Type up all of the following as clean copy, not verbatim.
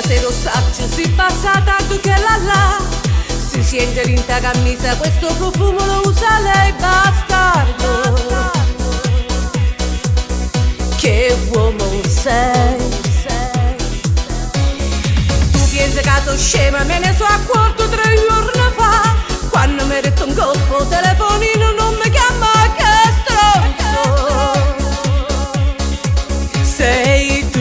Stasera lo saggio si passa tanto che là si sente in ta camisa, questo profumo lo usa lei, bastardo. Che uomo sei? Tu pensi che sono scema, me ne sono accorto 3 giorni fa, quando mi hai detto un colpo telefonino non mi chiama, che stronzo sei tu.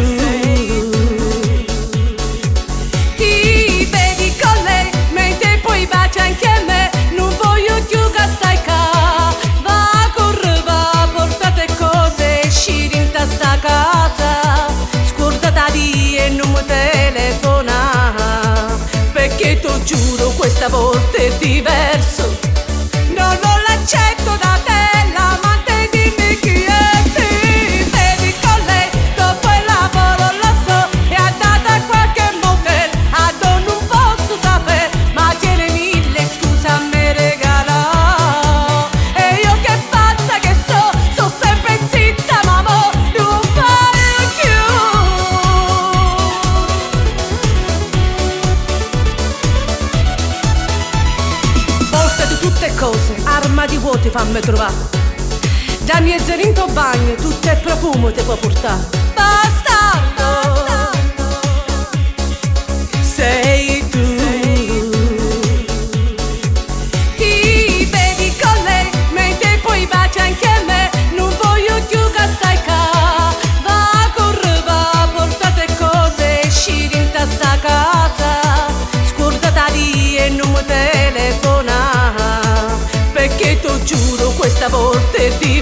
Ti vedi con lei mentre poi bacia anche me, non voglio più che stai qua. Va, corre, va, portate cose, esci in sta casa, scordata di e non mi telefona, perché ti giuro questa volta è diverso, no, non l'accetto da te l'amante, dimmi chi è. Ti vedi con lei dopo il lavoro, lo so, è andata a qualche motel, non posso sapere, ma tiene 1000 scuse a me regala, e io che pazza che so sempre zitta, ma mo non fare più. Borsa di tutte cose, arma di vuoti fammi trovare, da mezz'ora in tuo bagno tutto il profumo ti può portare. Bastardo sei tu. Ti vedi con lei mentre poi bacia anche me, non voglio più che stai qua. Va, corre, va, portate cose, esci in sta casa, scordata di e non mi telefona, perché ti giuro questa volta è diverso,